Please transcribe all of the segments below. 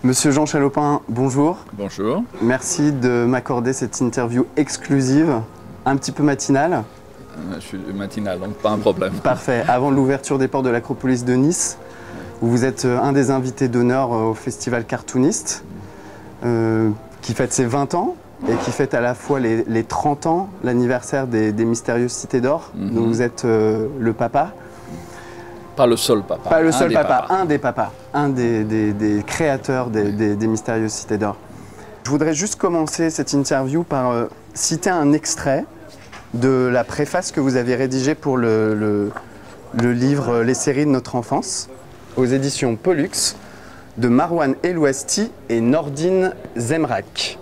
Monsieur Jean Chalopin, bonjour. Bonjour. Merci de m'accorder cette interview exclusive, un petit peu matinale. Je suis matinal, donc pas un problème. Parfait. Avant l'ouverture des portes de l'Acropolis de Nice, où vous êtes un des invités d'honneur au festival Cartoonist, qui fête ses 20 ans et qui fête à la fois les 30 ans, l'anniversaire des Mystérieuses Cités d'Or, dont vous êtes le papa. Pas le seul papa. Pas le seul papa, un des papas, un des créateurs des Mystérieuses Cités d'Or. Je voudrais juste commencer cette interview par citer un extrait de la préface que vous avez rédigée pour le livre Les séries de notre enfance, aux éditions Pollux, de Marwan Elouesti et Nordine Zemrak.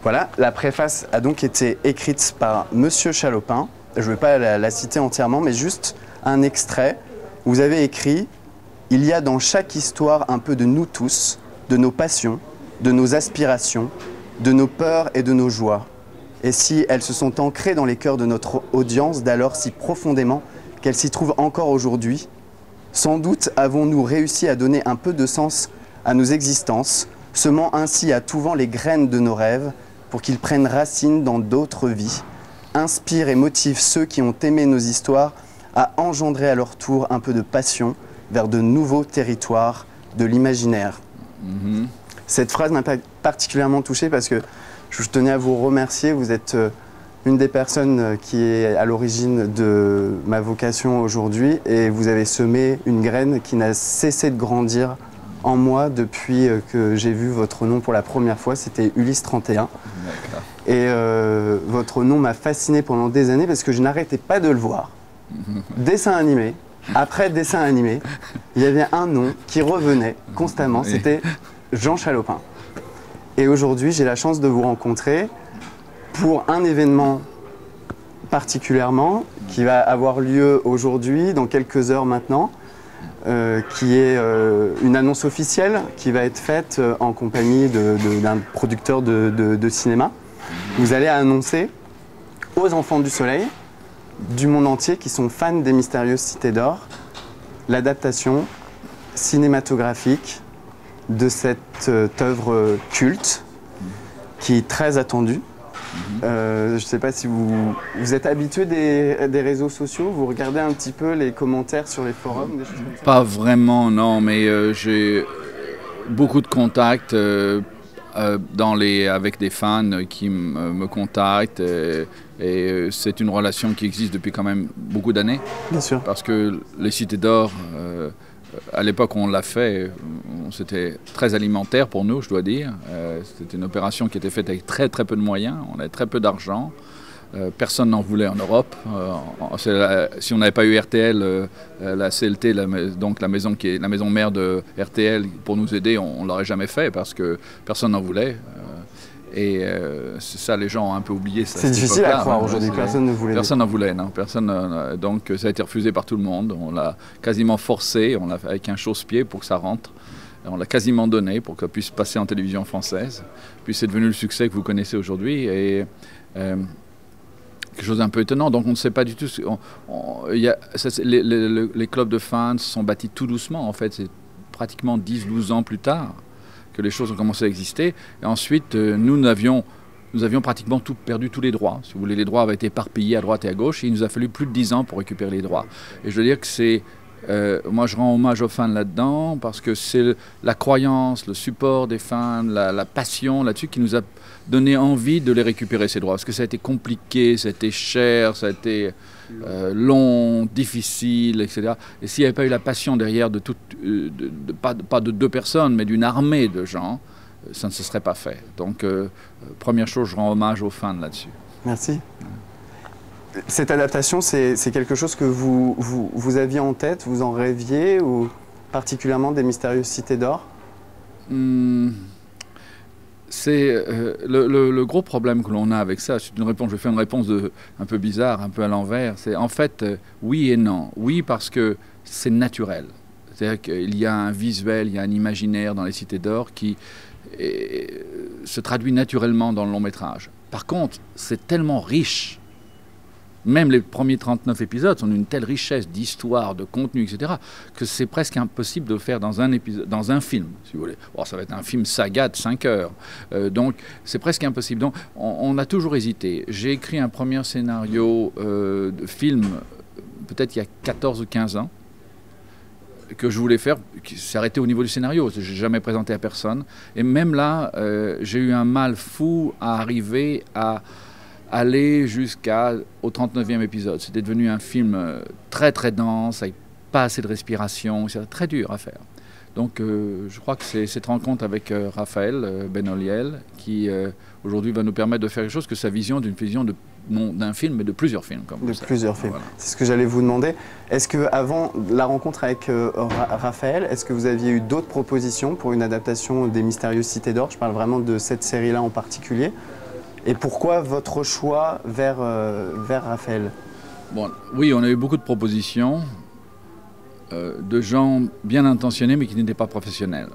Voilà, la préface a donc été écrite par Monsieur Chalopin. Je ne vais pas la citer entièrement, mais juste un extrait. Vous avez écrit « Il y a dans chaque histoire un peu de nous tous, de nos passions, de nos aspirations, de nos peurs et de nos joies. Et si elles se sont ancrées dans les cœurs de notre audience d'alors si profondément qu'elles s'y trouvent encore aujourd'hui, sans doute avons-nous réussi à donner un peu de sens à nos existences, semant ainsi à tout vent les graines de nos rêves pour qu'ils prennent racine dans d'autres vies, inspirent et motivent ceux qui ont aimé nos histoires à engendrer à leur tour un peu de passion vers de nouveaux territoires de l'imaginaire. » Cette phrase m'a particulièrement touché parce que je tenais à vous remercier. Vous êtes une des personnes qui est à l'origine de ma vocation aujourd'hui et vous avez semé une graine qui n'a cessé de grandir en moi depuis que j'ai vu votre nom pour la première fois. C'était Ulysse 31. Et votre nom m'a fasciné pendant des années parce que je n'arrêtais pas de le voir. Dessin animé, après dessin animé, il y avait un nom qui revenait constamment, c'était Jean Chalopin. Et aujourd'hui, j'ai la chance de vous rencontrer pour un événement particulièrement qui va avoir lieu aujourd'hui, dans quelques heures maintenant, qui est une annonce officielle qui va être faite en compagnie d'un producteur de cinéma. Vous allez annoncer aux enfants du soleil du monde entier qui sont fans des Mystérieuses Cités d'Or l'adaptation cinématographique de cette œuvre culte qui est très attendue. Je ne sais pas si vous êtes habitué des réseaux sociaux, vous regardez un petit peu les commentaires sur les forums, des choses comme ça? Pas vraiment, non, mais j'ai beaucoup de contacts avec des fans qui me contactent et c'est une relation qui existe depuis quand même beaucoup d'années. Bien sûr. Parce que les Cités d'Or, à l'époque où on l'a fait, c'était très alimentaire pour nous, je dois dire. C'était une opération qui était faite avec très peu de moyens, on avait très peu d'argent. Personne n'en voulait en Europe. Si on n'avait pas eu RTL, la CLT, donc la maison mère de RTL, pour nous aider, on ne l'aurait jamais fait parce que personne n'en voulait. Et c'est ça, les gens ont un peu oublié ça. C'est difficile à croire aujourd'hui, personne ne voulait. Personne n'en voulait, non. Donc ça a été refusé par tout le monde. On l'a quasiment forcé, on l'a fait avec un chausse-pied pour que ça rentre. On l'a quasiment donné pour qu'elle puisse passer en télévision française. Puis c'est devenu le succès que vous connaissez aujourd'hui. Et quelque chose d'un peu étonnant. Donc on ne sait pas du tout. Les clubs de fans se sont bâtis tout doucement. En fait, c'est pratiquement 10-12 ans plus tard que les choses ont commencé à exister. Et ensuite, nous avions pratiquement perdu tous les droits. Si vous voulez, les droits avaient été éparpillés à droite et à gauche. Et il nous a fallu plus de 10 ans pour récupérer les droits. Et je veux dire que c'est... moi, je rends hommage aux fans là-dedans parce que c'est la croyance, le support des fans, la passion là-dessus qui nous a donné envie de les récupérer, ces droits. Parce que ça a été compliqué, ça a été cher, ça a été long, difficile, etc. Et s'il n'y avait pas eu la passion derrière pas de 2 personnes, mais d'une armée de gens, ça ne se serait pas fait. Donc, première chose, je rends hommage aux fans là-dessus. Merci. Cette adaptation, c'est quelque chose que vous aviez en tête, vous en rêviez, ou particulièrement des Mystérieuses Cités d'Or? C'est le gros problème que l'on a avec ça. Je vais faire une réponse un peu bizarre, un peu à l'envers. C'est en fait oui et non. Oui, parce que c'est naturel. C'est-à-dire qu'il y a un visuel, il y a un imaginaire dans les Cités d'Or qui se traduit naturellement dans le long métrage. Par contre, c'est tellement riche Même les premiers 39 épisodes sont d'une telle richesse d'histoire, de contenu, etc., que c'est presque impossible de le faire dans un film, si vous voulez. Bon, ça va être un film saga de 5 heures. Donc, c'est presque impossible. Donc, on a toujours hésité. J'ai écrit un premier scénario de film, peut-être il y a 14 ou 15 ans, que je voulais faire, qui s'est arrêté au niveau du scénario. Je n'ai jamais présenté à personne. Et même là, j'ai eu un mal fou à arriver à aller jusqu'au 39e épisode. C'était devenu un film très très dense, avec pas assez de respiration, c'est très dur à faire. Donc je crois que c'est cette rencontre avec Raphaël Benoliel qui aujourd'hui va nous permettre de faire quelque chose que sa vision d'une vision non d'un film, mais de plusieurs films. Plusieurs films. Voilà. C'est ce que j'allais vous demander. Est-ce qu'avant la rencontre avec Raphaël, est-ce que vous aviez eu d'autres propositions pour une adaptation des Mystérieuses Cités d'Or? Je parle vraiment de cette série-là en particulier. Et pourquoi votre choix vers Raphaël? Bon, oui, on a eu beaucoup de propositions de gens bien intentionnés mais qui n'étaient pas professionnels.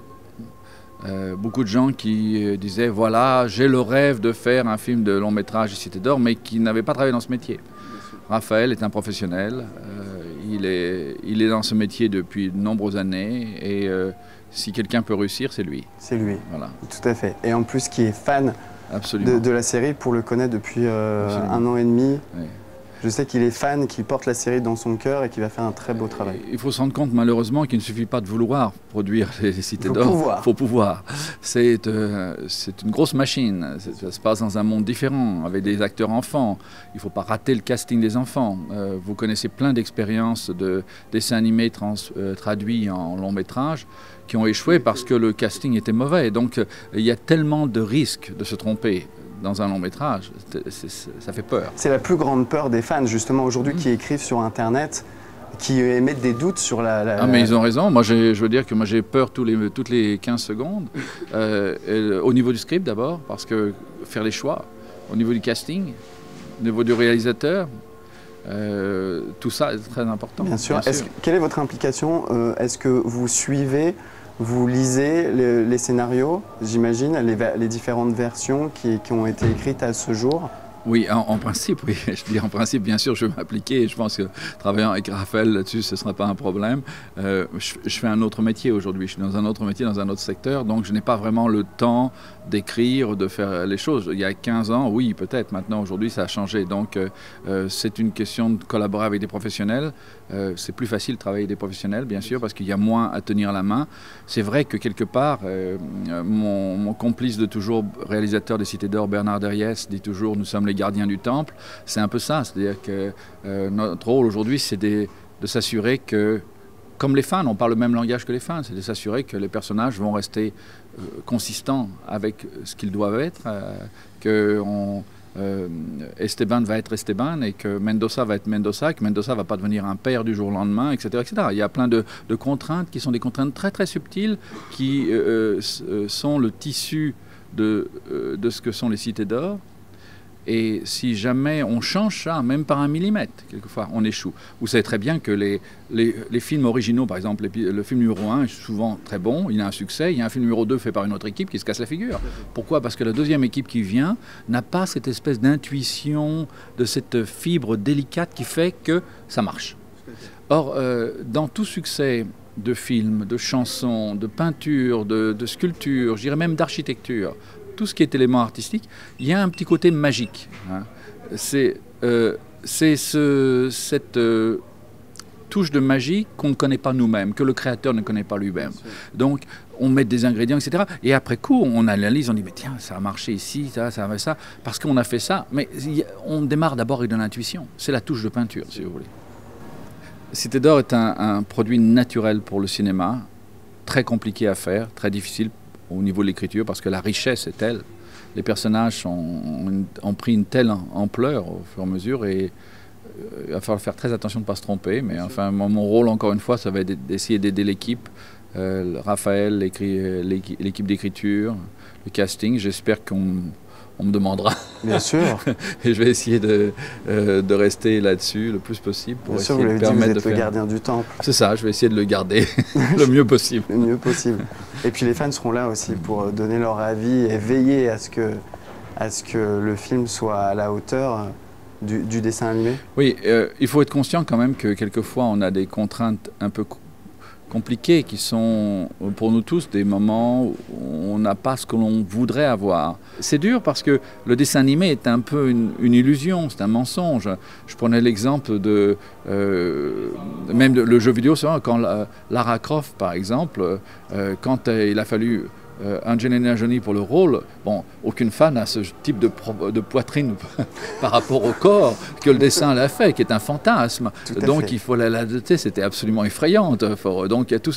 Beaucoup de gens qui disaient voilà, j'ai le rêve de faire un film de long métrage Cité d'Or, mais qui n'avaient pas travaillé dans ce métier. Raphaël est un professionnel, il est dans ce métier depuis de nombreuses années et si quelqu'un peut réussir, c'est lui. C'est lui, voilà. Tout à fait. Et en plus qui est fan de la série pour le connaître depuis 1 an et demi. Oui. Je sais qu'il est fan, qu'il porte la série dans son cœur et qu'il va faire un très beau travail. Il faut se rendre compte malheureusement qu'il ne suffit pas de vouloir produire les Cités d'Or. Il faut pouvoir. C'est une grosse machine. Ça se passe dans un monde différent, avec des acteurs enfants. Il ne faut pas rater le casting des enfants. Vous connaissez plein d'expériences de dessins animés traduits en long métrage qui ont échoué parce que le casting était mauvais. Donc il y a tellement de risques de se tromper dans un long métrage, ça fait peur. C'est la plus grande peur des fans, justement, aujourd'hui, qui écrivent sur Internet, qui émettent des doutes sur Ah, mais ils ont raison. Moi, je veux dire que moi, j'ai peur toutes les 15 secondes. Au niveau du script, d'abord, parce que faire les choix, au niveau du casting, au niveau du réalisateur, tout ça est très important. Bien sûr. Quelle est votre implication? Est-ce que vous suivez, vous lisez les scénarios, j'imagine, les différentes versions qui ont été écrites à ce jour? Oui, en principe, oui. Je dis en principe, bien sûr, je vais m'appliquer. Je pense que travaillant avec Raphaël là-dessus, ce ne sera pas un problème. Je fais un autre métier aujourd'hui. Je suis dans un autre métier, dans un autre secteur. Donc, je n'ai pas vraiment le temps d'écrire, de faire les choses. Il y a 15 ans, oui, peut-être. Maintenant, aujourd'hui, ça a changé. Donc, c'est une question de collaborer avec des professionnels. C'est plus facile de travailler avec des professionnels, bien sûr, parce qu'il y a moins à tenir la main. C'est vrai que, quelque part, mon complice de toujours, réalisateur des Cités d'Or, Bernard Derriès, dit toujours « Nous sommes les gardiens du temple ». C'est un peu ça. C'est-à-dire que notre rôle aujourd'hui, c'est de s'assurer que, comme les fans, on parle le même langage que les fans, c'est de s'assurer que les personnages vont rester consistants avec ce qu'ils doivent être, que Esteban va être Esteban et que Mendoza va être Mendoza, que Mendoza ne va pas devenir un père du jour au lendemain, etc., etc. Il y a plein de contraintes qui sont des contraintes très très subtiles qui sont le tissu de ce que sont les Cités d'Or. Et si jamais on change ça, même par 1 millimètre, quelquefois, on échoue. Vous savez très bien que les films originaux, par exemple, le film numéro 1 est souvent très bon, il a un succès. Il y a un film numéro 2 fait par une autre équipe qui se casse la figure. Pourquoi? Parce que la deuxième équipe qui vient n'a pas cette espèce d'intuition, de cette fibre délicate qui fait que ça marche. Or, dans tout succès de films, de chansons, de peinture, de sculpture, je dirais même d'architecture, tout ce qui est élément artistique, il y a un petit côté magique. Hein. C'est cette touche de magie qu'on ne connaît pas nous-mêmes, que le créateur ne connaît pas lui-même. Donc, on met des ingrédients, etc. Et après coup, on analyse, on dit, mais tiens, ça a marché ici, ça a ça, parce qu'on a fait ça. Mais on démarre d'abord avec de l'intuition. C'est la touche de peinture, si vous voulez. Cité d'Or est un produit naturel pour le cinéma, très compliqué à faire, très difficile au niveau de l'écriture, parce que la richesse est telle, les personnages ont pris une telle ampleur au fur et à mesure, et il va falloir faire très attention de ne pas se tromper, mais enfin mon rôle encore une fois, ça va être d'essayer d'aider l'équipe, Raphaël, l'équipe d'écriture, le casting, j'espère qu'on me demandera. Bien sûr. Et je vais essayer de rester là-dessus le plus possible pour essayer de permettre de faire... le gardien du temple. C'est ça, je vais essayer de le garder le mieux possible. Le mieux possible. Et puis les fans seront là aussi pour donner leur avis et veiller à ce que le film soit à la hauteur du dessin animé? Oui, il faut être conscient quand même que quelquefois on a des contraintes un peu compliquées qui sont pour nous tous des moments où on n'a pas ce que l'on voudrait avoir. C'est dur parce que le dessin animé est un peu une illusion, c'est un mensonge. Je prenais l'exemple de même le jeu vidéo, c'est vrai, quand Lara Croft par exemple, quand il a fallu Angelina Jolie pour le rôle, bon, aucune fan n'a ce type de poitrine par rapport au corps que le dessin l'a fait, qui est un fantasme. Donc il faut la doter, c'était absolument effrayant. Donc il y a tout,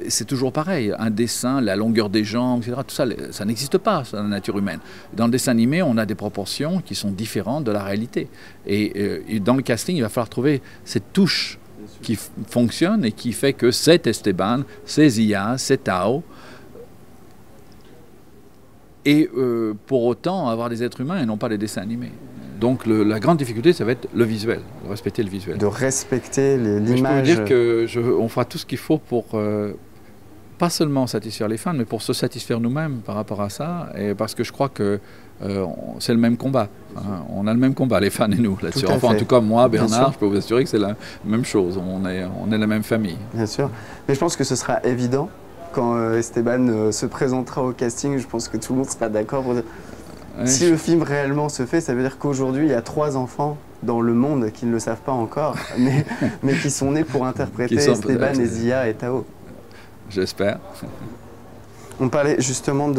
c'est toujours pareil, un dessin, la longueur des jambes, etc. Tout ça, ça n'existe pas dans la nature humaine. Dans le dessin animé, on a des proportions qui sont différentes de la réalité. Et dans le casting, il va falloir trouver cette touche qui fonctionne et qui fait que c'est Esteban, c'est Zia, c'est Tao. Et pour autant avoir des êtres humains et non pas des dessins animés. Donc la grande difficulté, ça va être le visuel, de respecter le visuel. De respecter l'image. Je peux dire qu'on fera tout ce qu'il faut pour pas seulement satisfaire les fans, mais pour se satisfaire nous-mêmes par rapport à ça, et parce que je crois que c'est le même combat. Hein. On a le même combat, les fans et nous, là-dessus. Enfin, en tout cas, moi, Bernard, je peux vous assurer que c'est la même chose. On est la même famille. Bien sûr. Mais je pense que ce sera évident. Quand Esteban se présentera au casting, je pense que tout le monde sera d'accord pour dire si le film réellement se fait, ça veut dire qu'aujourd'hui, il y a 3 enfants dans le monde qui ne le savent pas encore, mais qui sont nés pour interpréter Esteban et Zia et Tao. J'espère. On parlait justement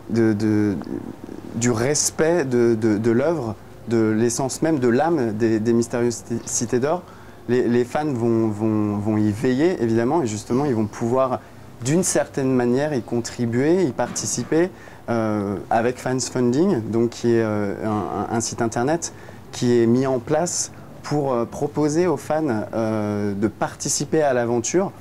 du respect de l'œuvre, de l'essence même, de l'âme des Mystérieuses Cités d'Or. Les fans vont y veiller, évidemment, et justement, ils vont pouvoir, d'une certaine manière, y contribuer, y participer avec Fans Funding, donc qui est un site internet qui est mis en place pour proposer aux fans de participer à l'aventure.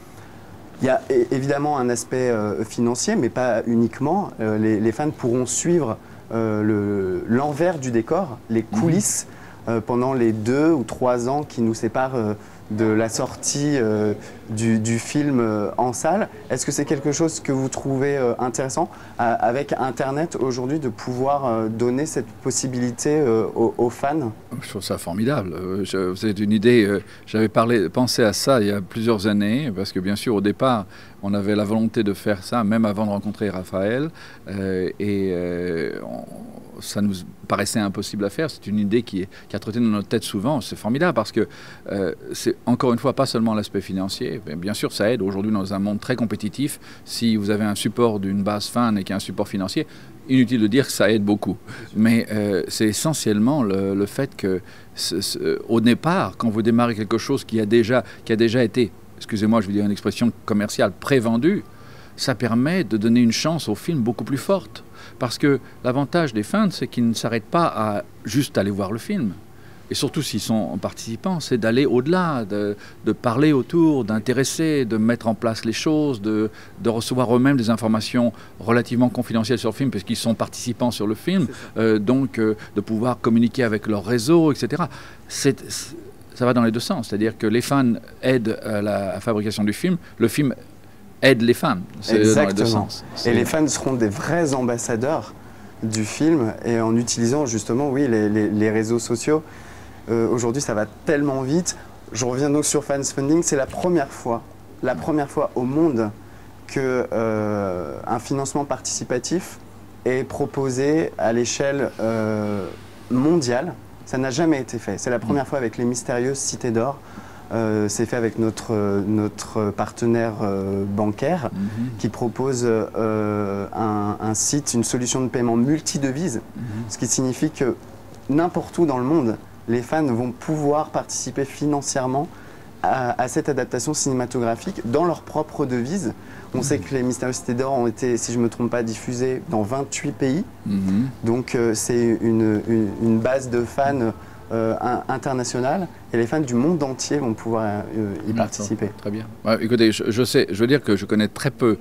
Il y a évidemment un aspect financier, mais pas uniquement. Les fans pourront suivre l'envers du décor, les coulisses, pendant les 2 ou 3 ans qui nous séparent de la sortie du film en salle. Est-ce que c'est quelque chose que vous trouvez intéressant avec Internet aujourd'hui de pouvoir donner cette possibilité aux fans? Je trouve ça formidable. C'est une idée, j'avais pensé à ça il y a plusieurs années, parce que bien sûr au départ on avait la volonté de faire ça même avant de rencontrer Raphaël, ça nous paraissait impossible à faire. C'est une idée qui a trotté dans notre tête souvent. C'est formidable parce que c'est encore une fois pas seulement l'aspect financier. Bien sûr, ça aide aujourd'hui dans un monde très compétitif. Si vous avez un support d'une base fan et qu'il y a un support financier, inutile de dire que ça aide beaucoup. Mais c'est essentiellement le fait que au départ, quand vous démarrez quelque chose qui a déjà été, excusez-moi, je vais dire une expression commerciale, prévendu, ça permet de donner une chance au film beaucoup plus forte. Parce que l'avantage des fans, c'est qu'ils ne s'arrêtent pas à juste aller voir le film. Et surtout s'ils sont participants, c'est d'aller au-delà, de parler autour, d'intéresser, de mettre en place les choses, de recevoir eux-mêmes des informations relativement confidentielles sur le film, puisqu'ils sont participants sur le film, donc de pouvoir communiquer avec leur réseau, etc. Ça va dans les deux sens, c'est-à-dire que les fans aident à la fabrication du film, le film aide les fans. Exactement. Dans les deux sens. Et les fans seront des vrais ambassadeurs du film, et en utilisant justement, oui, les réseaux sociaux. Aujourd'hui, ça va tellement vite. Je reviens donc sur Fans Funding. C'est la première fois au monde que un financement participatif est proposé à l'échelle mondiale. Ça n'a jamais été fait. C'est la première fois avec les Mystérieuses Cités d'Or. C'est fait avec notre partenaire bancaire qui propose un site, une solution de paiement multi-devises, ce qui signifie que n'importe où dans le monde, les fans vont pouvoir participer financièrement à cette adaptation cinématographique dans leur propre devise. On sait que les Mystérieuses Cités d'Or ont été, si je ne me trompe pas, diffusés dans 28 pays. Donc c'est une base de fans internationale, et les fans du monde entier vont pouvoir y participer. Très bien. Ouais, écoutez, je veux dire que je connais très peu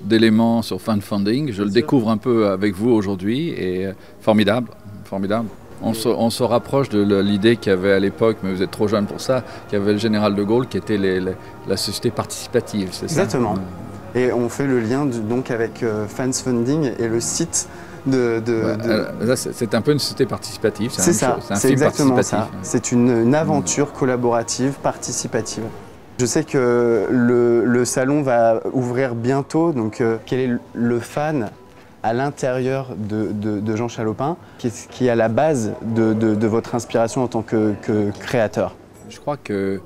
d'éléments sur fan funding. Je le découvre un peu avec vous aujourd'hui, et formidable, formidable. On se rapproche de l'idée qu'il y avait à l'époque, mais vous êtes trop jeune pour ça, qu'il y avait le général de Gaulle qui était la société participative, c'est ça? Exactement. Et on fait le lien donc avec Fans Funding et le site C'est un peu une société participative. C'est ça, c'est exactement ça. C'est une aventure collaborative, participative. Je sais que le salon va ouvrir bientôt, donc quel est le fan à l'intérieur de Jean Chalopin qui est à la base de votre inspiration en tant que créateur? Je crois que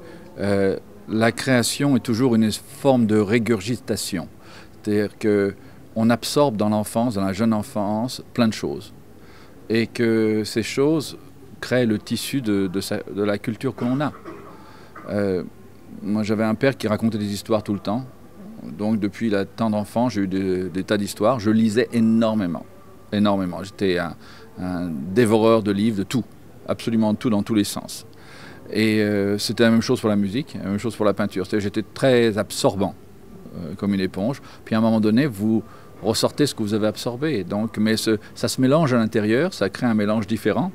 la création est toujours une forme de régurgitation. C'est-à-dire qu'on absorbe dans l'enfance, dans la jeune enfance, plein de choses. Et que ces choses créent le tissu de la culture que l'on a. Moi, j'avais un père qui racontait des histoires tout le temps. Donc, depuis la temps d'enfant, j'ai eu des tas d'histoires. Je lisais énormément. Énormément. J'étais un dévoreur de livres, de tout. Absolument tout, dans tous les sens. Et c'était la même chose pour la musique, la même chose pour la peinture. J'étais très absorbant, comme une éponge. Puis à un moment donné, vous ressortez ce que vous avez absorbé. Donc, mais ça se mélange à l'intérieur, ça crée un mélange différent.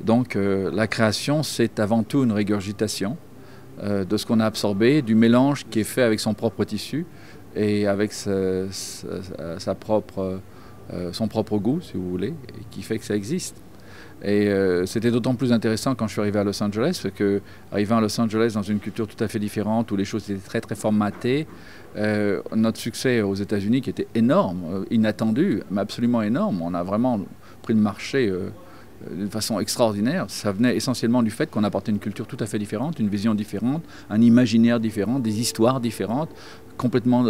Donc la création, c'est avant tout une régurgitation de ce qu'on a absorbé, du mélange qui est fait avec son propre tissu et avec son propre goût, si vous voulez, et qui fait que ça existe. Et c'était d'autant plus intéressant quand je suis arrivé à Los Angeles, parce que arrivant à Los Angeles dans une culture tout à fait différente, où les choses étaient très très formatées, notre succès aux États-Unis qui était énorme, inattendu, mais absolument énorme, on a vraiment pris le marché d'une façon extraordinaire. Ça venait essentiellement du fait qu'on apportait une culture tout à fait différente, une vision différente, un imaginaire différent, des histoires différentes, complètement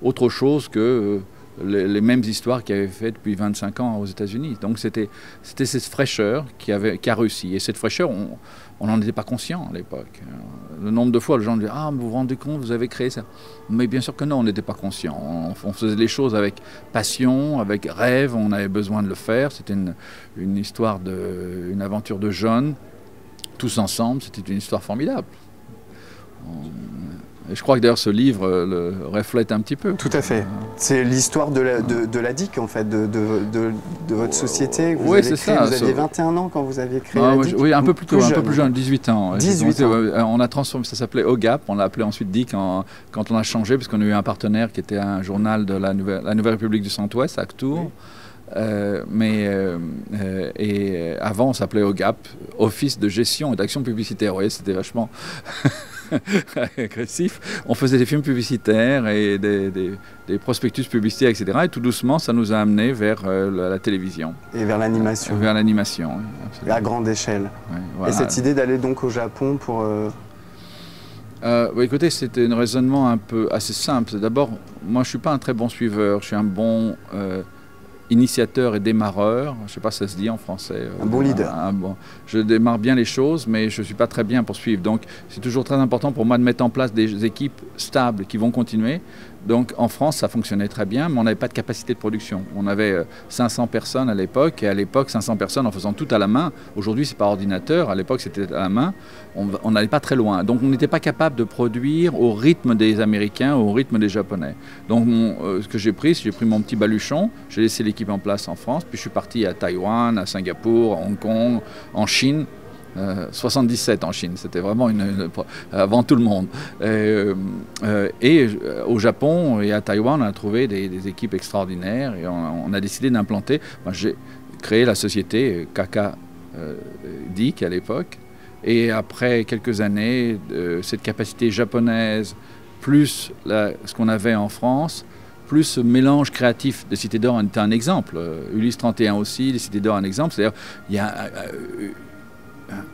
autre chose que les mêmes histoires qu'il avait fait depuis 25 ans aux États-Unis. Donc c'était cette fraîcheur qui a réussi. Et cette fraîcheur, on n'en était pas conscient à l'époque. Le nombre de fois, les gens disaient « Ah, vous vous rendez compte, vous avez créé ça ?» Mais bien sûr que non, on n'était pas conscient. On faisait les choses avec passion, avec rêve, on avait besoin de le faire. C'était une histoire, une aventure de jeunes, tous ensemble. C'était une histoire formidable. Et je crois que d'ailleurs ce livre le reflète un petit peu. Tout à fait. C'est l'histoire de la DIC en fait, de votre société. Oui, c'est ça. Vous aviez 21 ans quand vous aviez créé la DIC. Oui, un peu plus tôt, un peu plus jeune, 18 ans. 18 ans. On a transformé, ça s'appelait OGAP, on l'a appelé ensuite DIC quand on a changé, parce qu'on a eu un partenaire qui était un journal de la Nouvelle République du Centre-Ouest, à Tours. Oui. Et avant on s'appelait OGAP, Office de gestion et d'action publicitaire. Vous voyez, c'était vachement agressif. On faisait des films publicitaires et des prospectus publicitaires, etc. Et tout doucement, ça nous a amenés vers la télévision. Et vers l'animation. Vers l'animation, oui, à grande échelle. Oui, voilà. Et cette idée d'aller donc au Japon pour... écoutez, c'était un raisonnement assez simple. D'abord, moi je ne suis pas un très bon suiveur, je suis un bon... initiateur et démarreur, je ne sais pas si ça se dit en français. Un bon leader. Je démarre bien les choses, mais je ne suis pas très bien pour suivre. Donc c'est toujours très important pour moi de mettre en place des équipes stables qui vont continuer. Donc en France, ça fonctionnait très bien, mais on n'avait pas de capacité de production. On avait 500 personnes à l'époque, et à l'époque, 500 personnes en faisant tout à la main. Aujourd'hui, c'est par ordinateur, à l'époque, c'était à la main. On n'allait pas très loin. Donc on n'était pas capable de produire au rythme des Américains, au rythme des Japonais. Donc ce que j'ai pris mon petit baluchon, j'ai laissé l'équipe en place en France, puis je suis parti à Taïwan, à Singapour, à Hong Kong, en Chine. 77 en Chine, c'était vraiment avant tout le monde. Et au Japon et à Taïwan, on a trouvé des équipes extraordinaires et on a décidé d'implanter. J'ai créé la société Kaka DIC à l'époque. Et après quelques années, cette capacité japonaise, plus ce qu'on avait en France, plus ce mélange créatif de Cité d'Or était un exemple. Ulysse 31 aussi, les Cités d'Or un exemple. C'est-à-dire, il y a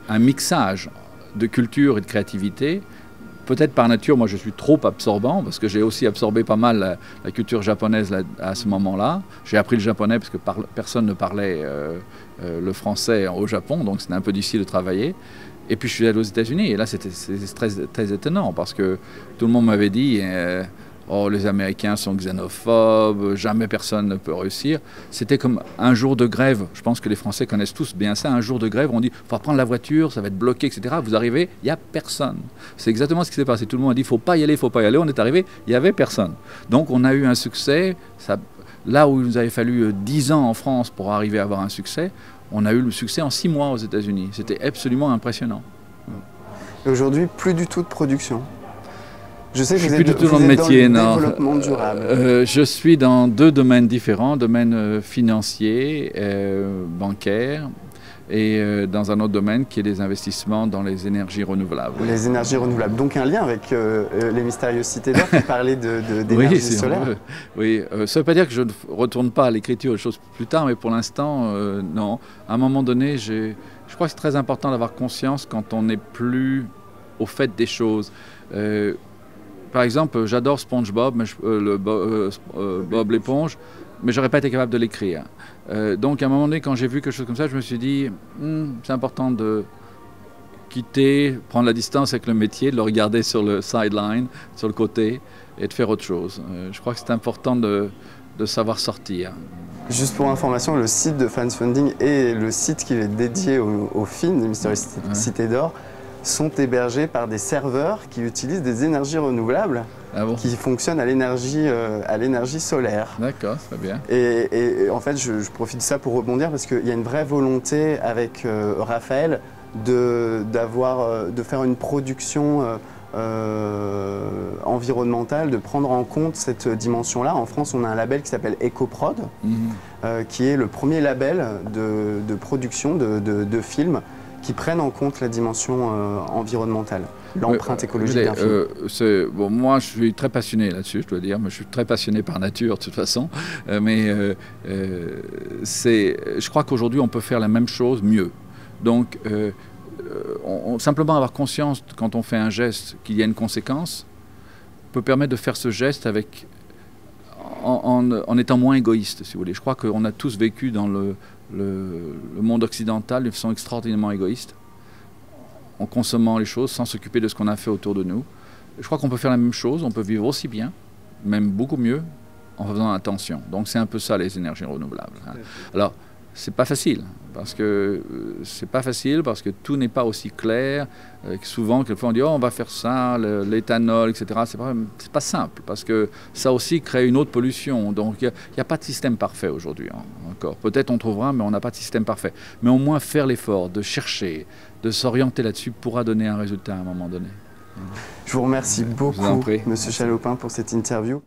un mixage de culture et de créativité. Peut-être par nature, moi je suis trop absorbant, parce que j'ai aussi absorbé pas mal la culture japonaise à ce moment-là. J'ai appris le japonais parce que personne ne parlait le français au Japon, donc c'était un peu difficile de travailler. Et puis je suis allé aux États-Unis, et là c'était très, très étonnant, parce que tout le monde m'avait dit oh, les Américains sont xénophobes, jamais personne ne peut réussir. C'était comme un jour de grève. Je pense que les Français connaissent tous bien ça. Un jour de grève, on dit il faut prendre la voiture, ça va être bloqué, etc. Vous arrivez, il n'y a personne. C'est exactement ce qui s'est passé. Tout le monde a dit il ne faut pas y aller, il ne faut pas y aller. On est arrivé, il n'y avait personne. Donc on a eu un succès. Là où il nous avait fallu 10 ans en France pour arriver à avoir un succès, on a eu le succès en 6 mois aux États-Unis. C'était absolument impressionnant. Et aujourd'hui, plus du tout de production. Je sais que Je vous suis plus êtes, du tout vous dans le êtes métier, le non. développement durable. Je suis dans deux domaines différents, domaine financier, bancaire, et dans un autre domaine qui est des investissements dans les énergies renouvelables. Les énergies renouvelables. Donc un lien avec les mystérieuses cités d'or qui parlaient d'énergie Oui, si on solaire. veut. Oui, ça ne veut pas dire que je ne retourne pas à l'écriture, des choses plus tard, mais pour l'instant, non. À un moment donné, je crois que c'est très important d'avoir conscience quand on n'est plus au fait des choses. Par exemple, j'adore SpongeBob, Bob l'éponge, mais j'aurais pas été capable de l'écrire. Donc à un moment donné, quand j'ai vu quelque chose comme ça, je me suis dit, c'est important de quitter, prendre la distance avec le métier, de le regarder sur le sideline, sur le côté, et de faire autre chose. Je crois que c'est important de savoir sortir. Juste pour information, le site de Fans Funding et le site qui est dédié au film des Mystérieuses Cités d'Or sont hébergés par des serveurs qui utilisent des énergies renouvelables qui fonctionnent à l'énergie solaire. D'accord, très bien. Et en fait, je profite de ça pour rebondir parce qu'il y a une vraie volonté avec Raphaël de faire une production environnementale, de prendre en compte cette dimension-là. En France, on a un label qui s'appelle EcoProd, qui est le premier label de production de films qui prennent en compte la dimension environnementale, l'empreinte écologique d'un film. Bon, moi, je suis très passionné là-dessus, je dois dire. Je suis très passionné par nature, de toute façon. Je crois qu'aujourd'hui, on peut faire la même chose mieux. Donc, simplement avoir conscience, quand on fait un geste, qu'il y a une conséquence, peut permettre de faire ce geste en étant moins égoïste, si vous voulez. Je crois qu'on a tous vécu dans le monde occidental de façon extraordinairement égoïste, en consommant les choses sans s'occuper de ce qu'on a fait autour de nous. Je crois qu'on peut faire la même chose, on peut vivre aussi bien, même beaucoup mieux, en faisant attention. Donc c'est un peu ça les énergies renouvelables. Alors, c'est pas facile, parce que tout n'est pas aussi clair. Souvent, quelquefois, on dit « oh, on va faire ça, l'éthanol, etc. » C'est pas simple, parce que ça aussi crée une autre pollution. Donc, il n'y a pas de système parfait aujourd'hui, encore. Peut-être on trouvera, mais on n'a pas de système parfait. Mais au moins, faire l'effort de chercher, de s'orienter là-dessus pourra donner un résultat à un moment donné. Je vous remercie beaucoup, Monsieur Chalopin, pour cette interview.